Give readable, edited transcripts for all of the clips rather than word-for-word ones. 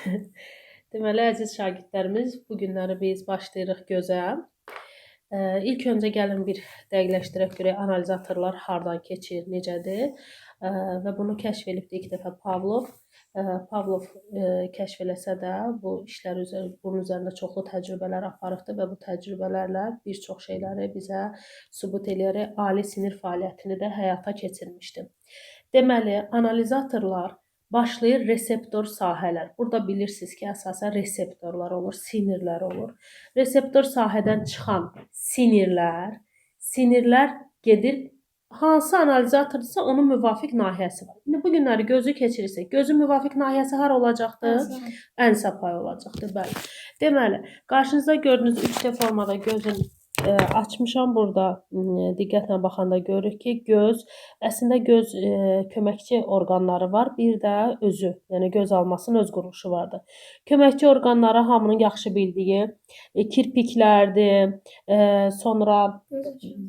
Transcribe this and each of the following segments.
Deməli, əziz şagirdlərimiz, bu günləri biz başlayırıq gözə. İlk öncə gəlin bir dəqiqləşdirək görək analizatorlar hardan keçir, necədir. Və bunu kəşf edibdi ilk dəfə Pavlov. Pavlov kəşf eləsə də bu işlər bunun üzərində çoxlu təcrübələr aparıbdı və bu təcrübələrlə bir çox şeyləri bizə sübut eləyərək ali sinir fəaliyyətini də həyata keçirmişdi. Deməli, analizatorlar başlayır reseptor sahələr. Burada bilirsiniz ki, əsasən reseptorlar olur, sinirlər olur. Reseptor sahədən çıxan sinirlər gedir hansı analizatordursa onun müvafiq nahiyəsi var. İndi bu günləri gözü keçirirsək, gözün müvafiq nahiyəsi hara olacaqdır? Ənsə payı olacaqdır, bəli. Deməli, qarşınızda gördüyünüz 3D formada gözün açmışam. Burada diqqətlə baxanda görürük ki, göz, əslində göz köməkçi orqanları var, bir də özü, yəni göz almasının öz quruluşu vardır. Köməkçi orqanları hamının yaxşı bildiyi kirpiklərdir, sonra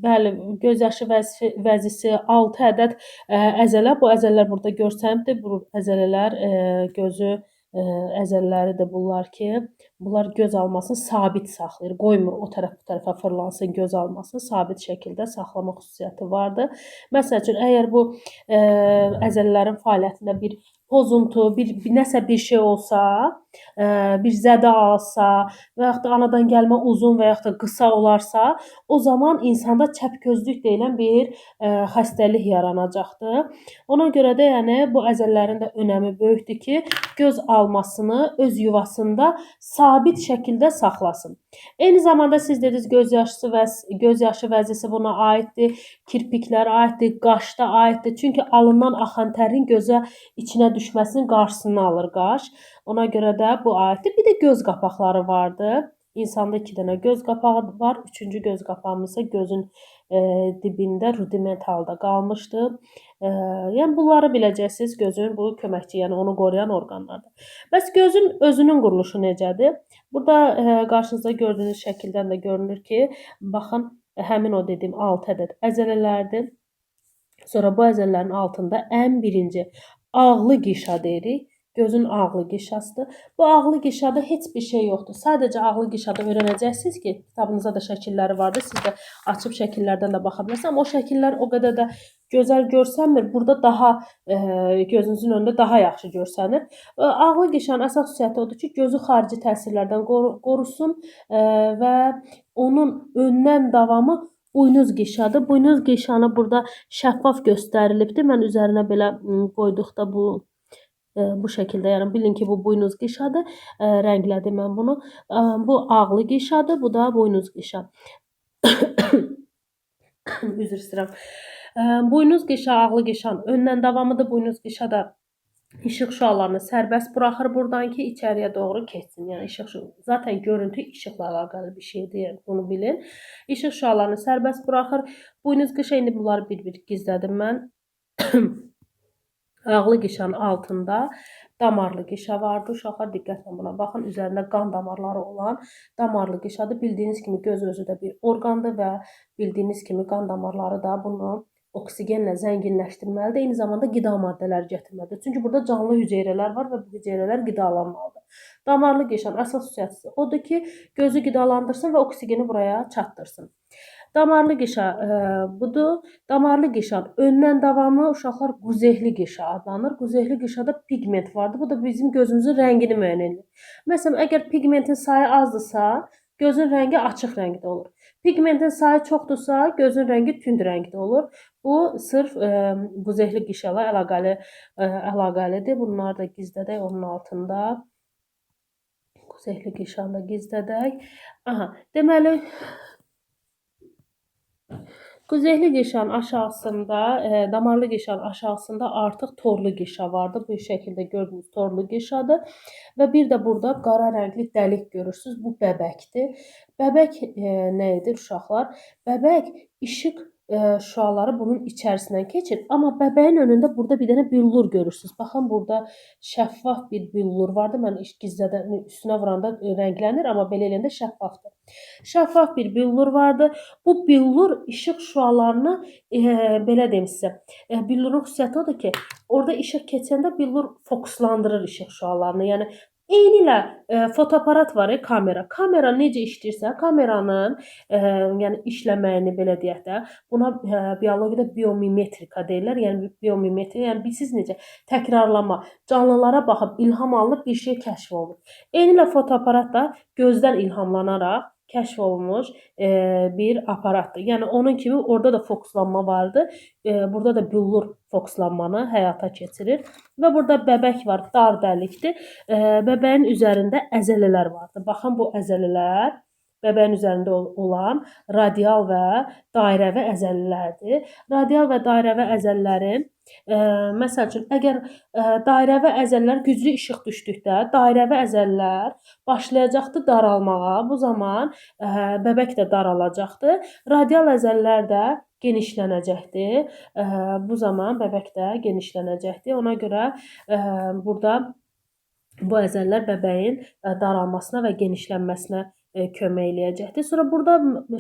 bəli, göz yaşı vəzisi 6 ədəd əzələ, bu əzələlər burada görsənibdir. Bu əzələlər gözü əzələləri bunlar ki, bunlar göz almasını sabit saxlayır. Qoymur o tərəf bu tərəfə fırlansın, göz almasını sabit şəkildə saxlama xüsusiyyəti vardır. Məsəl üçün, əgər bu əzələlərin fəaliyyətində bir pozuntu, nəsə bir şey olsa, bir zədə alsa və yaxud da anadan gəlmə uzun və yaxud da qısa olarsa, o zaman insanda çəpgözlük deyilən bir xəstəlik yaranacaqdır. Ona görə də yəni bu əzələlərin də önəmi böyükdür ki, göz almasını öz yuvasında sabit şəkildə saxlasın. Eyni zamanda siz dediniz göz yaşı vəzisi buna aiddir, kirpiklərə aiddir, qaşda aiddir. Çünki alından axan tərin gözə içinə düşməsinin qarşısını alır qaş. Ona görə də bu aiddir. Bir də göz qapaqları vardır. İnsanda 2 dənə göz qapağı var. 3-cü göz qapağımız isə gözün dibində rudiment halda qalmışdır. Yəni bunları biləcəksiniz, gözün bu köməkçi, yəni onu qoruyan orqanlardır. Bəs gözün özünün quruluşu necədir? Burada qarşınızda gördüyünüz şəkildən də görünür ki, baxın, həmin o dediyim 6 ədəd əzələlərdir. Sonra bu əzələlərin altında ən birinci ağlı qişa deyirik. Gözün ağlı qişasıdır. Bu ağlı qişada heç bir şey yoxdur. Sadəcə ağlı qişada öyrənəcəksiniz ki, kitabınızda da şəkilləri vardır. Siz də açıb şəkillərdən də baxa bilərsiniz. Amma o şəkillər o qədər də gözəl görsənmir. Burada daha gözünüzün önündə daha yaxşı görsənir. Ağlı qişanın əsas xüsusiyyəti odur ki, gözü xarici təsirlərdən qorusun və onun öndən davamı buynuz qişadır. Buynuz qişanı burada şəffaf göstərilibdir. Mən üzərinə belə qoyduqda bu şəkildə, yəni bilin ki, bu buynuz qişadır. Rənglədim mən bunu. Bu ağlı qişadır, bu da buynuz qişa. Üzr istəyirəm. Buynuz qişa, ağlı qişanın öndən davamıdır. Buynuz qişa da işıq şüalarını sərbəst buraxır buradan ki, içəriyə doğru keçsin. Yəni işıq zaten görüntü işıqla əlaqəli bir şeydir, yəni bunu bilin. İşıq şüalarını sərbəst buraxır. Buynuz qişa, indi bunları bir-bir gizlədim mən. Ağlı qişanın altında damarlı qişa vardır. Uşaqlar diqqətlə buna baxın. Üzərində qan damarları olan damarlı qişadır. Bildiyiniz kimi göz özü də bir orqandır və bildiyiniz kimi qan damarları da bunu oksigenlə zənginləşdirməlidir. Eyni zamanda qida maddələri gətirməlidir. Çünki burada canlı hüceyrələr var və bu hüceyrələr qidalanmalıdır. Damarlı qişanın əsas xüsusiyyəti odur ki, gözü qidalandırsın və oksigeni buraya çatdırsın. Damarlı qişa budur. Damarlı qişanın öndən davamı uşaqlar quzehli qişa adlanır. Quzehli qişada pigment vardır. Bu da bizim gözümüzün rəngini müəyyən edir. Məsələn, əgər pigmentin sayı azdırsa, gözün rəngi açıq rəngdə olur. Pigmentin sayı çoxdursa, gözün rəngi tünd rəngdə olur. Bu sırf quzehli qişala əlaqəlidir. Bunları da gizlədək onun altında. Quzehli qişanı da gizlədək. Deməli, quzehli qişanın aşağısında, damarlı qişanın aşağısında artıq torlu qişa vardır. Bu şəkildə gördüyünüz torlu qişadır. Və bir də burada qara rəngli dəlik görürsünüz. Bu bəbəkdir. Bəbək nə edir uşaqlar? Bəbək işıq şüaları bunun içərisindən keçir. Amma bəbəyin önündə burada bir dənə billur görürsünüz. Baxın, burada şəffaf bir billur vardır. Mən gizlədən üstünə vuranda rənglənir, amma belə eləyəndə şəffafdır. Şəffaf bir billur vardır. Bu billur işıq şüalarını, belə deyim sizə, billurun xüsusiyyəti odur ki, orada işıq keçəndə billur fokuslandırır işıq şüalarını. Yəni Eynilə fotoaparat var, kamera. Kamera necə işləyirsə, kameranın yəni işləməyini belə deyək də, buna biologiyada biomimetrika deyirlər. Yəni biomimetrika, yəni bilirsiz necə təkrarlama, canlılara baxıb ilham alınıb bir şey kəşf olunur. Eynilə fotoaparat da gözdən ilhamlanaraq kəşf olunmuş bir aparatdır. Yəni onun kimi orada da fokuslanma vardı. Burada da billur fokuslanmanı həyata keçirir. Və burada bəbək var, dar dəlikdir. Bəbəyin üzərində əzələlər vardır. Baxın bu əzələlər bəbəyin üzərində olan radial və dairəvi əzələlərdir. Radial və dairəvi əzələlərin məsəl üçün əgər dairəvi əzələlər güclü işıq düşdükdə dairəvi əzələlər başlayacaqdı daralmağa. Bu zaman bəbək də daralacaqdı. Radial əzələlər də genişlənəcəkdir. Bu zaman bəbək də genişlənəcəkdir. Ona görə burada bu əzələlər bəbəyin daralmasına və genişlənməsinə kömək eləyəcəkdir. Sonra burada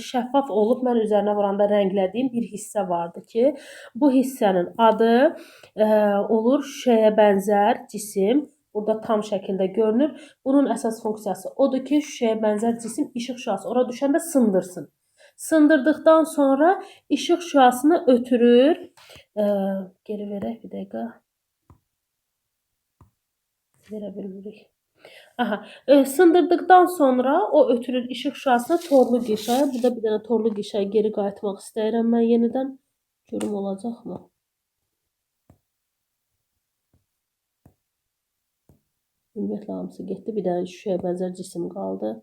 şəffaf olub mən üzərinə vuranda rənglədiyim bir hissə vardı ki, bu hissənin adı olur şüşəyə bənzər cisim. Burada tam şəkildə görünür. Bunun əsas funksiyası odur ki, şüşəyə bənzər cisim işıq şüası ora düşəndə sındırsın. Sındırdıqdan sonra işıq şüasını ötürür. Geri verək bir dəqiqə. Verə bilmirik. Aha, sındırdıqdan sonra o ötürür işıq şüasına torlu qişaya. Burada bir dənə torlu qişaya geri qayıtmaq istəyirəm mən yenidən. Görüm olacaqmı? Ümumiyyətlə hamısı getdi. Bir dənə şüşəyə bənzər cisim qaldı.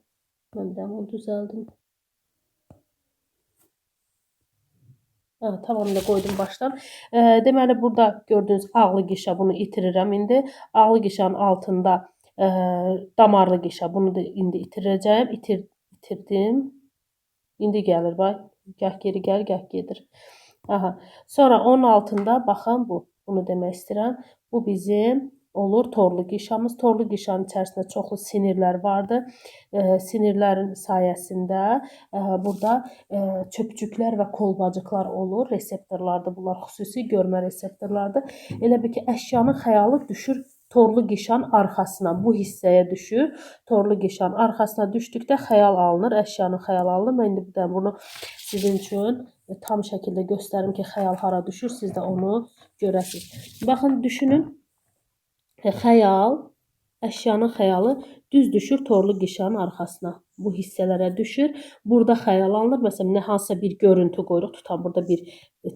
Mən bir dənə onu düzəldim. Tamamını qoydum başdan. Deməli burada gördüyünüz ağlı qişə, bunu itirirəm indi. Ağlı qişanın altında damarlı qişə, bunu da indi itirəcəyim. İtirdim. İndi gəlir bax. Gah geri gəlir, gah gedir. Aha. Sonra onun altında baxın bu. Bunu demək istəyirəm. Bu bizim olur torlu qişamız. Torlu qişanın içərisində çoxlu sinirlər vardır. Sinirlərin sayəsində burada çöpcüklər və kolbacıqlar olur. Reseptorlardır bunlar, xüsusi görmə reseptorlardır. Elə bil ki, əşyanın xəyalı düşür torlu qişanın arxasına, bu hissəyə düşür. Torlu qişanın arxasına düşdükdə xəyal alınır, əşyanın xəyal alınır. Mən indi bir də bunu sizin üçün tam şəkildə göstərim ki, xəyal hara düşür, siz də onu görəsiniz. Baxın, düşünün. Xəyal, əşyanın xəyalı düz düşür torlu qişanın arxasına. Bu hissələrə düşür. Burada xəyal alınır. Məsələn, hansısa bir görüntü qoyuruq. Tutan burada bir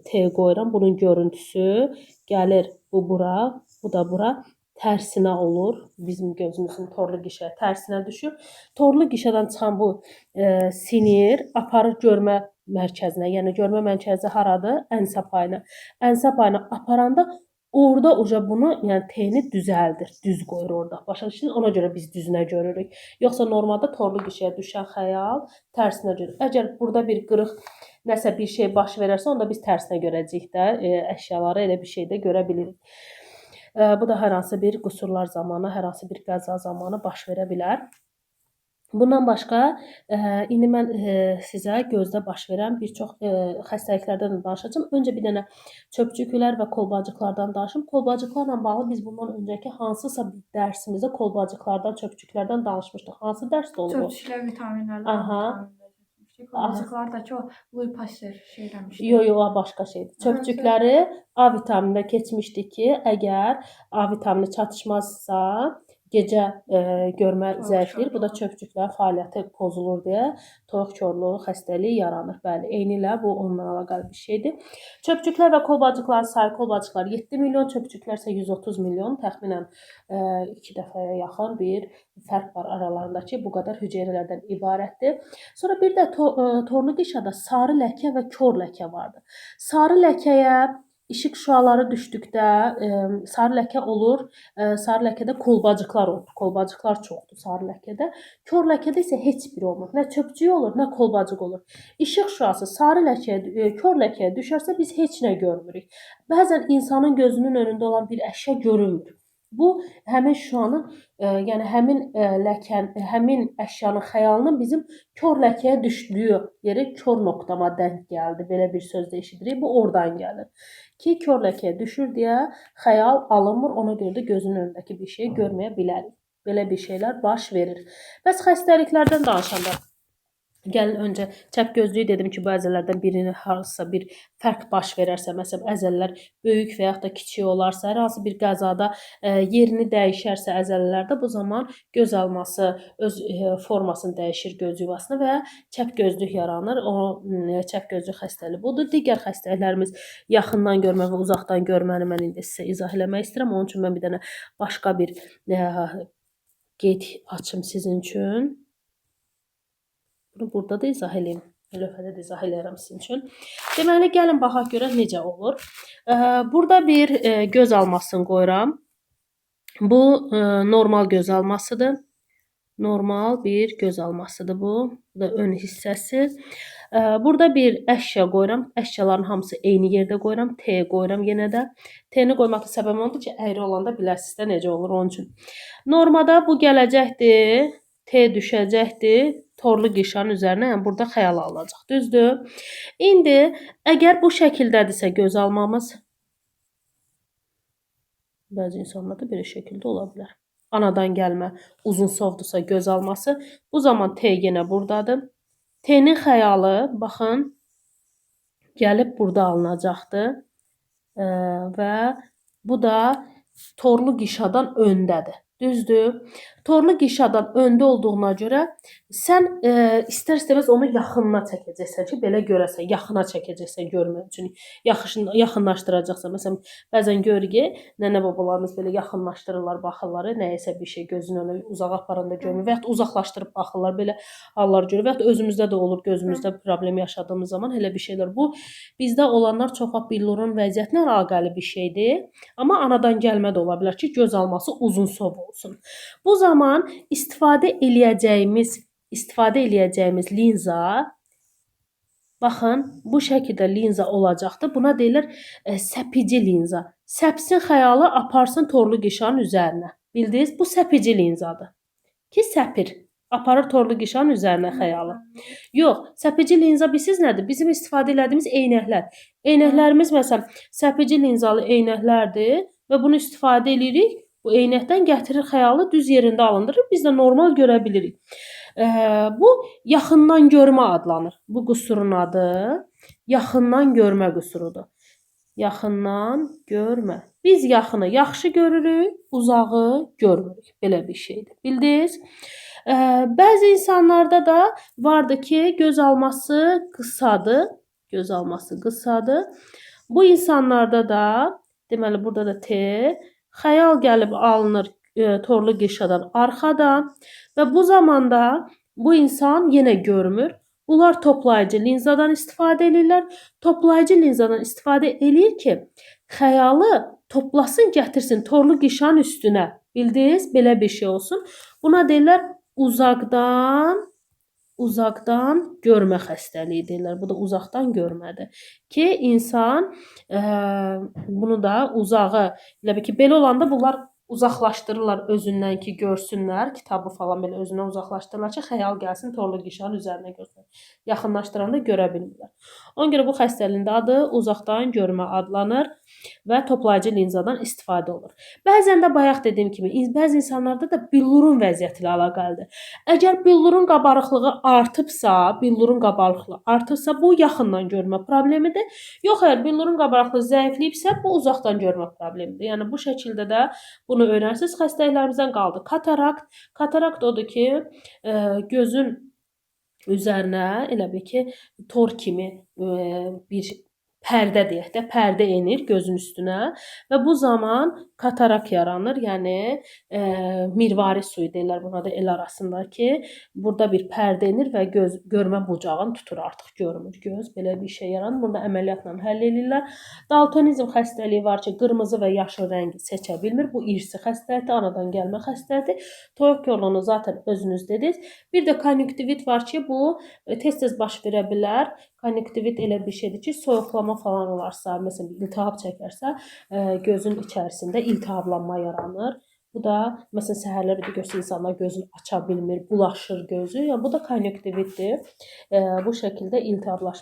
T qoyuram. Bunun görüntüsü gəlir bu bura, bu da bura. Tərsinə olur. Bizim gözümüzün torlu qişə tərsinə düşür. Torlu qişədən çıxan bu sinir aparır görmə mərkəzinə. Yəni görmə mərkəzi haradır? Ənsə payına. Ənsə payına aparanda orada uca bunu, yəni T-ni düzəldir, düz qoyur orada. Başa düşdünüz? Ona görə biz düzünə görürük. Yoxsa normalda torlu qişəyə düşən xəyal tərsinə görürük. Əgər burada bir qırıq nəsə bir şey baş verərsə, onda biz tərsinə görəcəyik də, əşyaları elə bir şey də görə bilirik. Bu da hər hansı bir qüsurlar zamanı, hər hansı bir qəza zamanı baş verə bilər. Bundan başqa, indi mən sizə gözdə baş verən bir çox xəstəliklərdən danışacağım. Öncə bir dənə çöpcüklər və kolbacıqlardan danışım. Kolbacıqlarla bağlı biz bundan öncəki hansısa bir dərsimizdə kolbacıqlardan, çöpcüklərdən danışmışdıq. Hansı dərsdə oldu? Çöpçüklər vitaminlərlə kolbacıqlar da ki, o Louis Pasteur şey eləmişdi. Yox, o başqa şeydir. Çöpcükləri A vitaminində keçmişdik ki, əgər A vitamini çatışmazsa, gecə görmə zəifləyir. Bu da çöpcüklərin fəaliyyəti pozulur deyə toyuq korluğu xəstəliyi yaranır. Bəli, eynilə bu onunla əlaqəli bir şeydir. Çöpcüklər və kolbacıqların sayı, kolbacıqlar 7 milyon, çöpcüklər isə 130 milyon, təxminən 2 dəfəyə yaxın bir fərq var aralarında ki, bu qədər hüceyrələrdən ibarətdir. Sonra bir də torlu qişada sarı ləkə və kor ləkə vardır. Sarı ləkəyə İşıq şüaları düşdükdə sarı ləkə olur. Sarı ləkədə kolbacıqlar olur. Kolbacıqlar çoxdur sarı ləkədə. Kor ləkədə isə heç biri olmur. Nə çöpcük olur, nə kolbacıq olur. İşıq şüası sarı ləkəyə, kor ləkəyə düşərsə biz heç nə görmürük. Bəzən insanın gözünün önündə olan bir əşya görünmür. Bu həmin şüanın, yəni həmin ləkənin, həmin əşyanın xəyalının bizim kor ləkəyə düşdüyü yeri kor nöqtama denk gəldi. Belə bir söz də eşidirik. Bu oradan gəlir. Ki, kor ləkəyə düşür deyə xəyal alınmır. Ona görə də gözünün önündəki bir şey görməyə bilərik. Belə bir şeylər baş verir. Bəs xəstəliklərdən danışanda gəlin öncə çəp gözlüyü dedim ki, bu əzələlərdən birini hansısa bir fərq baş verərsə, məsələn əzələlər böyük və yaxud da kiçik olarsa, hər hansı bir qəzada yerini dəyişərsə əzələlərdə bu zaman göz alması öz formasını dəyişir göz yuvasını və çəp gözlük yaranır. O çəp gözlük xəstəliyi budur. Digər xəstəliklərimiz yaxından görmə və uzaqdan görməni mən indi sizə izah eləmək istəyirəm. Onun üçün mən bir dənə başqa bir qeyd açım sizin üçün. Bunu burada da izah eləyim. Lövhədə də izah eləyirəm sizin üçün. Deməli, gəlin baxaq görək necə olur. Burada bir göz almasını qoyuram. Bu normal göz almasıdır. Normal bir göz almasıdır bu. Bu da ön hissəsi. Burada bir əşya qoyuram. Əşyaların hamısı eyni yerdə qoyuram. T qoyuram yenə də. T-ni qoymaqda səbəbi odur ki, əyri olanda biləsiniz də necə olur onun üçün. Normada bu gələcəkdir. T düşəcəkdir. Torlu qişanın üzərinə, yəni burada xəyal alınacaq. Düzdür? İndi əgər bu şəkildədirsə göz almamız, bəzi insanlarda belə şəkildə ola bilər. Anadan gəlmə uzun sovdursa göz alması, bu zaman T yenə buradadır. T-nin xəyalı, baxın, gəlib burada alınacaqdır. Və bu da torlu qişadan öndədir. Düzdür? Torlu qişadan öndə olduğuna görə sən istər-istəməz onu yaxınına çəkəcəksən ki, belə görəsən, yaxına çəkəcəksən görmək üçün. Yaxınlaşdıracaqsan. Məsələn, bəzən görürük ki, nənə-babalarımız belə yaxınlaşdırırlar, baxırlar, nəyəsə bir şey gözünü öyle uzağa aparanda görmür və ya uzaqlaşdırıb baxırlar, belə hallar görür və ya özümüzdə də olur, gözümüzdə problem yaşadığımız zaman elə bir şeylər. Bu bizdə olanlar çox billurun vəziyyətinə əlaqəli bir şeydir. Amma anadan gəlmə də ola bilər ki, göz alması uzun sov olsun. Bu zaman istifadə eləyəcəyimiz linza, baxın, bu şəkildə linza olacaqdır. Buna deyilir səpici linza. Səpsin xəyalı aparsın torlu qişanın üzərinə. Bildiniz? Bu səpici linzadır. Ki, səpir. Aparır torlu qişanın üzərinə xəyalı. Yox, səpici linza bilirsiniz nədir? Bizim istifadə elədiyimiz eynəklər. Eynəklərimiz məsələn səpici linzalı eynəklərdir və bunu istifadə edirik. Bu eynəkdən gətirir xəyalı düz yerində alındırır. Biz də normal görə bilirik. Bu yaxından görmə adlanır. Bu qüsurun adı yaxından görmə qüsurudur. Yaxından görmə. Biz yaxını yaxşı görürük, uzağı görmürük. Belə bir şeydir. Bildiniz? Bəzi insanlarda da vardı ki, göz alması qısadır. Göz alması qısadır. Bu insanlarda da, deməli burada da T, xəyal gəlib alınır torlu qişadan arxadan və bu zamanda bu insan yenə görmür. Bunlar toplayıcı linzadan istifadə edirlər. Toplayıcı linzadan istifadə edir ki, xəyalı toplasın, gətirsin torlu qişanın üstünə. Bildiniz? Belə bir şey olsun. Buna deyirlər uzaqdan görmə xəstəliyi deyirlər. Bu da uzaqdan görmədir. Ki, insan bunu da uzağı, elə bir ki, belə olanda bunlar uzaqlaşdırırlar özündən ki, görsünlər. Kitabı falan belə özündən uzaqlaşdırırlar ki, xəyal gəlsin, torlu qişanın üzərinə görsün. Yaxınlaşdıranda görə bilmirlər. Ona görə bu xəstəliyin də adı uzaqdan görmə adlanır və toplayıcı linzadan istifadə olur. Bəzən də bayaq dediyim kimi, bəzi insanlarda da billurun vəziyyəti ilə əlaqəlidir. Əgər billurun qabarıqlığı artıbsa, bu yaxından görmə problemidir. Yox, əgər billurun qabarıqlığı zəifləyibsə, bu uzaqdan görmə problemidir. Yəni bu şəkildə də bunu öyrənsiniz. Xəstəliklərimizdən qaldı. Katarakt. Katarakt odur ki, gözün üzərinə elə bir ki, tor kimi bir pərdə deyək də, pərdə enir gözün üstünə və bu zaman katarak yaranır. Yəni mirvari suyu deyirlər buna da el arasında ki, burada bir pərdə enir və görmə bucağını tutur, artıq görmür göz. Belə bir şey yaranır. Bunu da əməliyyatla həll edirlər. Daltonizm xəstəliyi var ki, qırmızı və yaşıl rəngi seçə bilmir. Bu irsi xəstəlikdir, anadan gəlmə xəstəlikdir. Toyuq korluğunu zaten özünüz dediniz. Bir də konjunktivit var ki, bu tez-tez baş verə bilər. Konjunktivit elə bir şeydir ki, soyuqlama falan olarsa, məsələn, iltihab çəkərsə, gözün içərisində iltihablanma yaranır. Bu da, məsələn, səhərlər bir də görsə insanlar gözünü aça bilmir, bulaşır gözü. Yəni, bu da konjunktivitdir. Bu şəkildə iltihablaşma